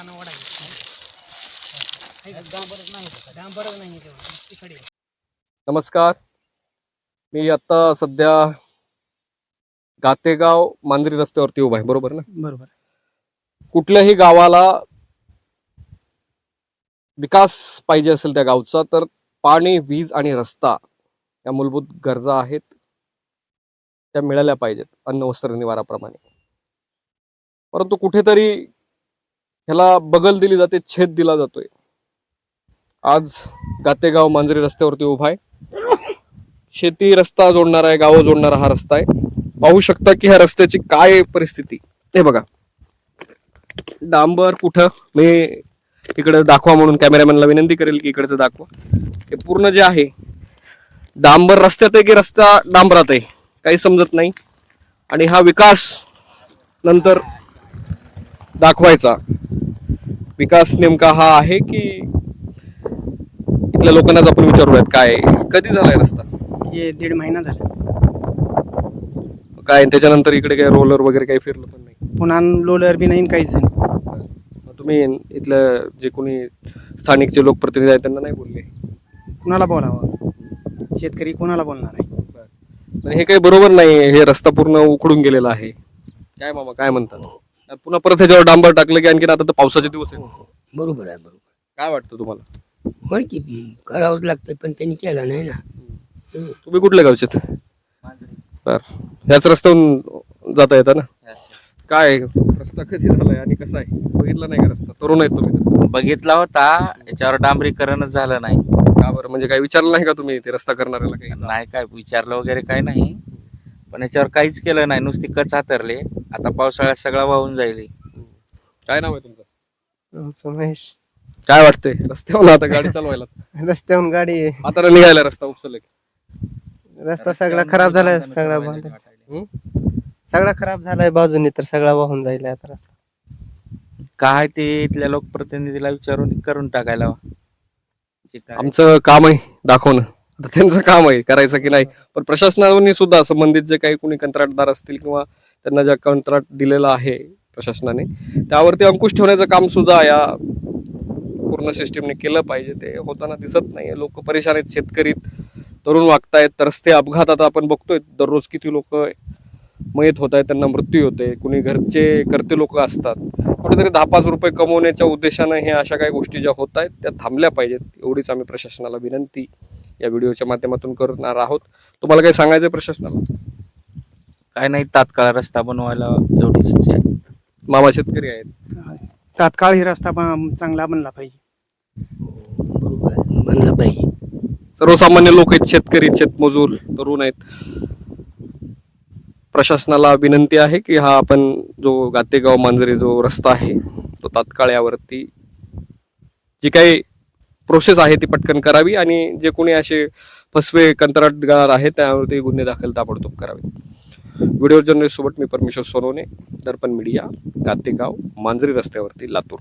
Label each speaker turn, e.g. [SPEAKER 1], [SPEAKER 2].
[SPEAKER 1] हाताने ओढायचं. डांबरच नाही तेवढं तिकडे.
[SPEAKER 2] नमस्कार, मी आता सध्या गातेगाव मांजरी रस्त्यावरती उभा आहे, बरोबर ना?
[SPEAKER 1] बरोबर.
[SPEAKER 2] कुठल्याही गावाला विकास पाहिजे असेल त्या गावचा, तर पाणी, वीज आणि रस्ता या मूलभूत गरजा आहेत, त्या मिळाल्या पाहिजेत अन्न वस्त्र निवाराप्रमाणे. परंतु कुठेतरी ह्याला बगल दिली जाते, छेद दिला जातोय. आज गातेगाव मांजरी रस्त्यावरती उभा आहे. शेती रस्ता जोडणारा आहे, गावं जोडणारा हा रस्ता आहे. पाहू शकता की ह्या रस्त्याची काय परिस्थिती. हे बघा, डांबर कुठं, मी इकडे दाखवा म्हणून कॅमेरामॅनला विनंती करेल की इकडचं दाखवा. हे पूर्ण जे आहे डांबर रस्त्यात आहे की रस्ता डांबरात आहे काही समजत नाही. आणि हा विकास नंतर दाखवायचा. विकास नेमका हा आहे की इथल्या लोकांनाच आपण विचारूयात काय कधी झालाय रस्ता,
[SPEAKER 1] हे 1.5 महिना झाला.
[SPEAKER 2] काय त्याच्यानंतर इकडे काय रोलर वगैरे काही फिरलं पण नाही.
[SPEAKER 1] पुन्हा लोलर बी नाही काहीच नाही.
[SPEAKER 2] मग तुम्ही इथलं जे कोणी स्थानिकचे लोकप्रतिनिधी आहेत त्यांना नाही बोलले?
[SPEAKER 1] कुणाला बोलावं, शेतकरी कुणाला बोलणार आहे.
[SPEAKER 2] पण हे काही बरोबर नाही. हे रस्ता पूर्ण उखडून गेलेला आहे. काय मामा काय म्हणतात? पुन्हा परत ह्याच्यावर डांबर टाकलं की आणखीन आता तर पावसाचे दिवस आहेत.
[SPEAKER 3] बरोबर आहे, बरोबर.
[SPEAKER 2] काय वाटतं तुम्हाला?
[SPEAKER 3] होय की करावंच लागतं, पण त्यांनी केलं नाही ना.
[SPEAKER 2] तुम्ही कुठल्या गावचे? बर, ह्याच रस्त्यावरून जाता येतं ना? काय रस्ता कधी झालाय आणि कसा आहे बघितला नाही का रस्ता? तरुण आहेत तुम्ही.
[SPEAKER 4] बघितला होता, याच्यावर डांबरीकरणच झालं नाही.
[SPEAKER 2] का बरं, म्हणजे काही विचारलं नाही का तुम्ही ते रस्ता करणाऱ्याला काही?
[SPEAKER 4] नाही काय विचारलं वगैरे काय नाही, पण याच्यावर काहीच केलं नाही. नुसती कच हातरले. आता पावसाळ्यात सगळा वाहून जाईल.
[SPEAKER 2] काय नाव आहे तुमचं?
[SPEAKER 1] महेश.
[SPEAKER 2] काय वाटतंय रस्त्यावर आता गाडी चालवायला?
[SPEAKER 1] रस्त्यावरून गाडी,
[SPEAKER 2] आता निघायला रस्ता उपसले.
[SPEAKER 1] रस्ता सगळा खराब झालाय. सगळा खराब झालाय बाजूने, तर सगळा वाहून जाईल आता रस्ता.
[SPEAKER 4] काय ते इथल्या लोकप्रतिनिधीला विचारून करून टाकायला हवा. जे काय
[SPEAKER 2] आमचं काम आहे दाखवणं, आता त्यांचं काम आहे करायचं की नाही. पण प्रशासनाने सुद्धा संबंधित जे काही कोणी कंत्राटदार असतील किंवा त्यांना जे कंत्राट दिलेलं आहे प्रशासनाने, त्यावरती अंकुश ठेवण्याचं काम सुद्धा या पूर्ण सिस्टीमने केलं पाहिजे. ते होताना दिसत नाही. लोक परेशान आहेत, शेतकरी तरुण वागतायत. रस्ते अपघात आता आपण बघतोय दररोज किती लोक मयत होत आहेत, त्यांना मृत्यू होते. कुणी घरचे करते लोक असतात. कुठेतरी 10-5 रुपये कमवण्याच्या उद्देशानं हे अशा काही गोष्टी ज्या होत आहेत त्या थांबल्या पाहिजेत. एवढीच आम्ही प्रशासनाला विनंती या व्हिडिओच्या माध्यमातून करणार आहोत. तुम्हाला काही सांगायचं प्रशासनाला?
[SPEAKER 4] काय नाही, तात्काळ रस्ता बनवायला एवढीच इच्छा आहे.
[SPEAKER 2] मामा शेतकरी आहेत.
[SPEAKER 1] तात्काळ ही रस्ता चांगला बनला पाहिजे.
[SPEAKER 3] बरोबर आहे, बनलं पाहिजे.
[SPEAKER 2] सर्वसामान्य लोक आहेत, शेतकरी, शेतमजूर, तरुण आहेत. प्रशासनाला विनंती आहे की हा आपण जो गातेगाव मांजरी जो रस्ता आहे तो तात्काळ यावरती जी काही प्रोसेस आहे ती पटकन करावी आणि जे कोणी असे फसवे कंत्राटदार आहेत त्यावरती गुन्हे दाखल ताबडतोब करावे. व्हिडिओ जर्नलिस्ट सोबत मी परमेश्वर सोनवणे, दर्पण मीडिया, गातेगाव मांजरी रस्त्यावरती, लातूर.